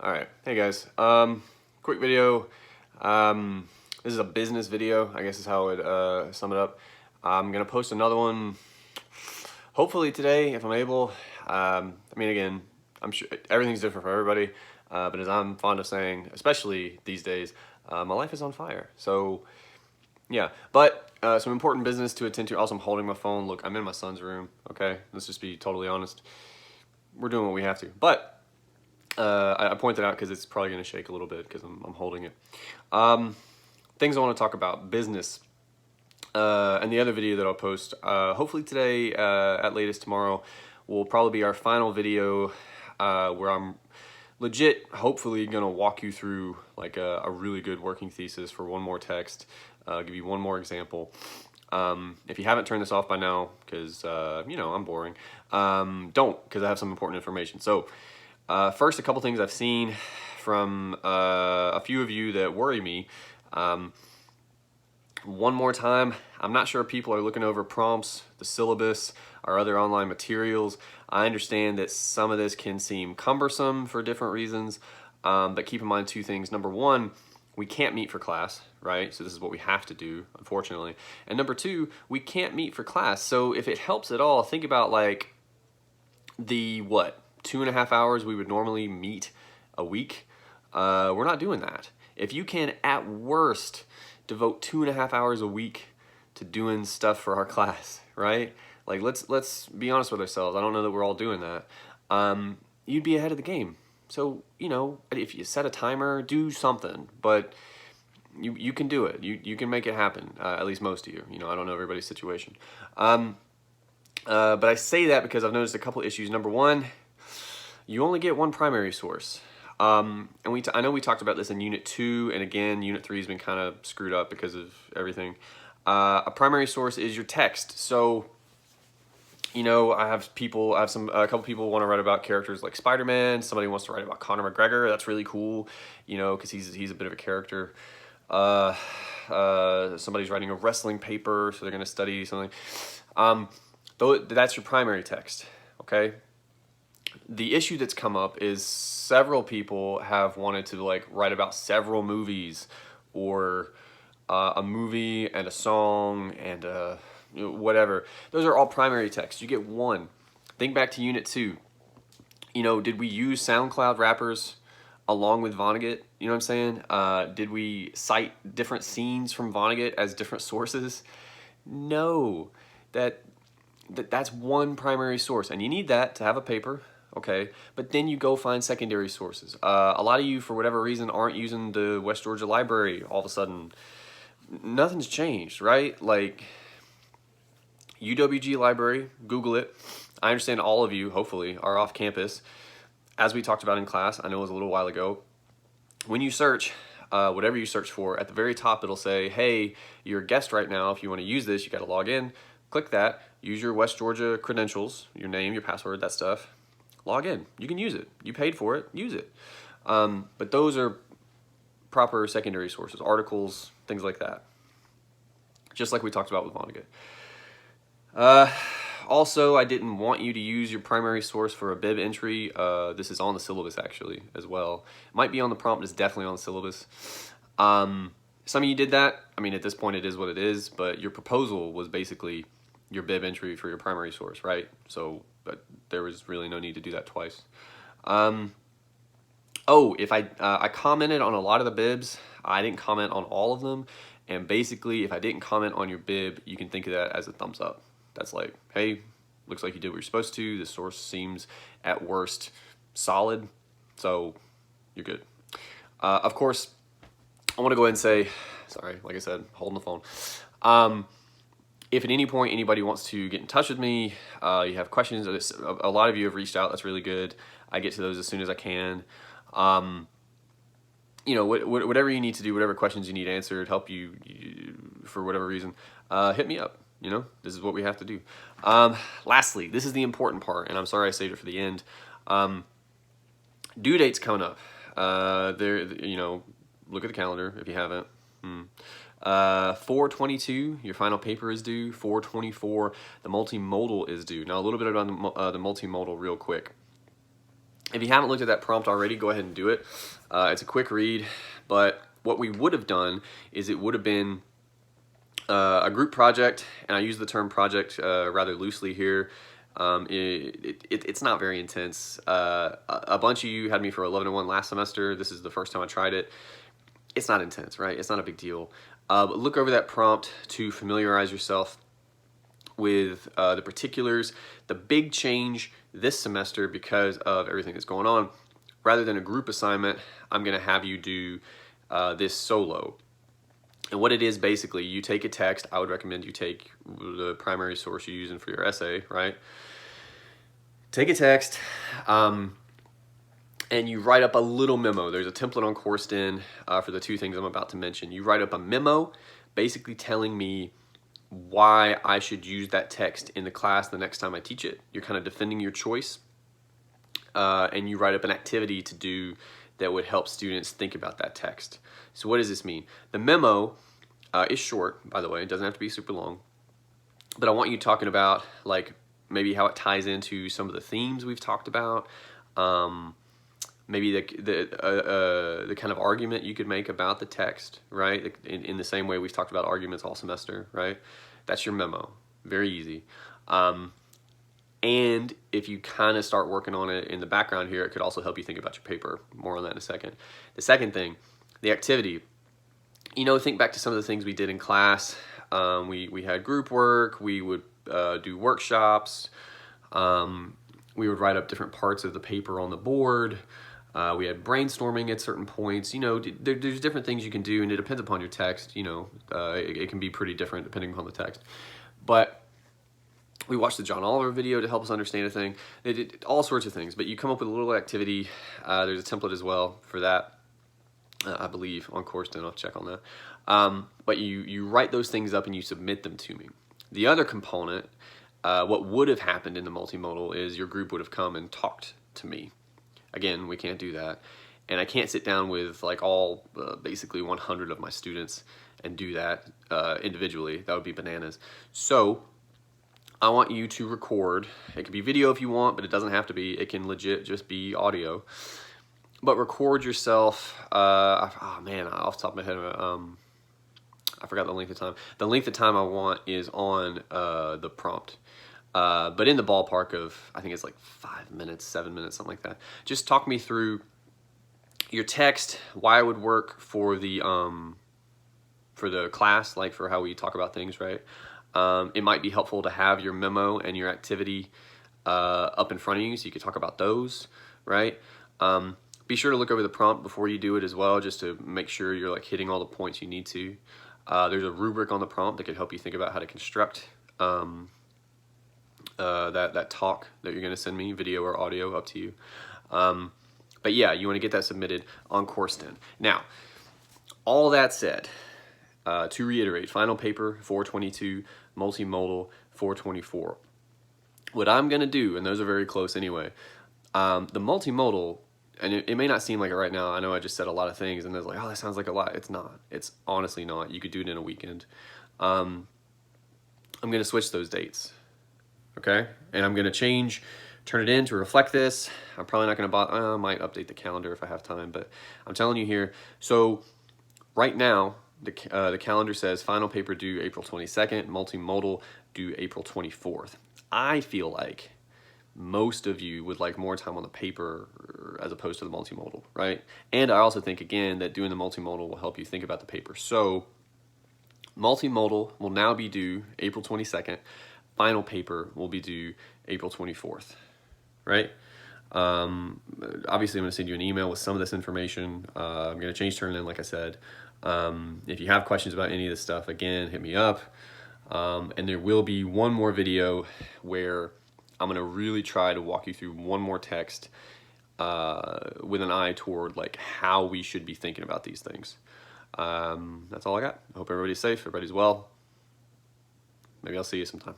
All right, hey guys. Quick video. This is a business video, I guess is how I would sum it up. I'm gonna post another one, hopefully today if I'm able. I mean, again, I'm sure everything's different for everybody, but as I'm fond of saying, especially these days, my life is on fire. So, yeah. But some important business to attend to. Also, I'm holding my phone. Look, I'm in my son's room. Okay, let's just be totally honest. We're doing what we have to, but. I point that out because it's probably going to shake a little bit because I'm holding it. Things I want to talk about, business. And the other video that I'll post, hopefully today, at latest tomorrow, will probably be our final video where I'm legit, hopefully, going to walk you through like a really good working thesis for one more text, give you one more example. If you haven't turned this off by now, because, I'm boring, don't, because I have some important information. So, first, a couple things I've seen from a few of you that worry me. One more time, I'm not sure if people are looking over prompts, the syllabus, or other online materials. I understand that some of this can seem cumbersome for different reasons, but keep in mind two things. Number one, we can't meet for class, right? So this is what we have to do, unfortunately. And number two, we can't meet for class. So if it helps at all, think about like the 2.5 hours we would normally meet a week. We're not doing that. If you can, at worst, devote 2.5 hours a week to doing stuff for our class, right? Like let's be honest with ourselves. I don't know that we're all doing that. You'd be ahead of the game. So if you set a timer, do something, but you can do it. You can make it happen. At least most of you. I don't know everybody's situation. But I say that because I've noticed a couple issues. Number one, you only get one primary source. And I know we talked about this in Unit 2, and again, Unit 3 has been kind of screwed up because of everything. A primary source is your text. So, I have a couple people want to write about characters like Spider-Man. Somebody wants to write about Conor McGregor. That's really cool, because he's a bit of a character. Somebody's writing a wrestling paper, so they're going to study something. That's your primary text, okay? The issue that's come up is several people have wanted to write about several movies or a movie and a song and whatever. Those are all primary text. You get one. Think back to Unit 2. Did we use SoundCloud rappers along with Vonnegut? You know what I'm saying? Did we cite different scenes from Vonnegut as different sources? No. That's one primary source, and you need that to have a paper. Okay, but then you go find secondary sources. A lot of you, for whatever reason, aren't using the West Georgia Library all of a sudden. Nothing's changed, right? Like, UWG Library, Google it. I understand all of you, hopefully, are off campus. As we talked about in class, I know it was a little while ago, when you search, whatever you search for, at the very top it'll say, hey, you're a guest right now. If you want to use this, you got to log in. Click that. Use your West Georgia credentials, your name, your password, that stuff. Log in. You can use it. You paid for it. Use it. But those are proper secondary sources, articles, things like that. Just like we talked about with Vonnegut. Also, I didn't want you to use your primary source for a bib entry. This is on the syllabus, actually, as well. It might be on the prompt, but it's definitely on the syllabus. Some of you did that. I mean, at this point, it is what it is, but your proposal was basically your bib entry for your primary source, right? So, but there was really no need to do that twice. If I commented on a lot of the bibs, I didn't comment on all of them, and basically, if I didn't comment on your bib, you can think of that as a thumbs up. That's like, hey, looks like you did what you're supposed to. The source seems, at worst, solid, so you're good. Of course, I want to go ahead and say, sorry, like I said, holding the phone. If at any point anybody wants to get in touch with me, you have questions, a lot of you have reached out. That's really good. I get to those as soon as I can. Whatever you need to do, whatever questions you need answered, help you for whatever reason, hit me up. This is what we have to do. Lastly, this is the important part, and I'm sorry I saved it for the end. Due date's coming up. Look at the calendar if you haven't. 4/22, your final paper is due. 4/24, the multimodal is due. Now, a little bit about the multimodal real quick. If you haven't looked at that prompt already, go ahead and do it. It's a quick read, but what we would have done is it would have been a group project, and I use the term project rather loosely here. It's not very intense. A bunch of you had me for 11-1 last semester. This is the first time I tried it. It's not intense, right? It's not a big deal. But look over that prompt to familiarize yourself with the particulars. The big change this semester, because of everything that's going on, rather than a group assignment, I'm going to have you do this solo. And what it is, basically, you take a text. I would recommend you take the primary source you're using for your essay, right? Take a text, and you write up a little memo. There's a template on Courseden for the two things I'm about to mention. You write up a memo basically telling me why I should use that text in the class the next time I teach it. You're kind of defending your choice, and you write up an activity to do that would help students think about that text. So what does this mean? The memo is short, by the way. It doesn't have to be super long. But I want you talking about, like, maybe how it ties into some of the themes we've talked about. Maybe the kind of argument you could make about the text, right? In the same way we've talked about arguments all semester, right? That's your memo. Very easy. And if you kind of start working on it in the background here, it could also help you think about your paper. More on that in a second. The second thing, the activity. You know, think back to some of the things we did in class. We had group work. We would do workshops. We would write up different parts of the paper on the board. We had brainstorming at certain points. You know, there's different things you can do, and it depends upon your text. You know, it can be pretty different depending upon the text. But we watched the John Oliver video to help us understand a thing. They did all sorts of things, but you come up with a little activity. There's a template as well for that, I believe, on Courseden. I'll check on that. But you write those things up and you submit them to me. The other component, what would have happened in the multimodal is your group would have come and talked to me. Again, we can't do that. And I can't sit down with like all basically 100 of my students and do that individually. That would be bananas. So I want you to record. It could be video if you want, but it doesn't have to be. It can legit just be audio. But record yourself. Oh man, off the top of my head, I forgot the length of time. The length of time I want is on the prompt. But in the ballpark of, I think it's like 5 minutes, 7 minutes, something like that. Just talk me through your text, why it would work for the class, like for how we talk about things, right? It might be helpful to have your memo and your activity up in front of you so you can talk about those, right? Be sure to look over the prompt before you do it as well, just to make sure you're like hitting all the points you need to. There's a rubric on the prompt that could help you think about how to construct that talk that you're going to send me, video or audio, up to you. But yeah, you want to get that submitted on Courseden. Now, all that said, to reiterate, final paper 422, multimodal 424. What I'm going to do, and those are very close anyway, the multimodal, and it may not seem like it right now. I know I just said a lot of things, and it's like, oh, that sounds like a lot. It's not. It's honestly not. You could do it in a weekend. I'm going to switch those dates, okay? And I'm going to turn it in to reflect this. I'm probably not going to I might update the calendar if I have time, but I'm telling you here. So right now, the calendar says final paper due April 22nd, multimodal due April 24th. I feel like most of you would like more time on the paper as opposed to the multimodal, right? And I also think, again, that doing the multimodal will help you think about the paper. So multimodal will now be due April 22nd. Final paper will be due April 24th, right? Obviously, I'm going to send you an email with some of this information. I'm going to change turn in, like I said. If you have questions about any of this stuff, again, hit me up. And there will be one more video where I'm going to really try to walk you through one more text with an eye toward like how we should be thinking about these things. That's all I got. I hope everybody's safe, everybody's well. Maybe I'll see you sometime.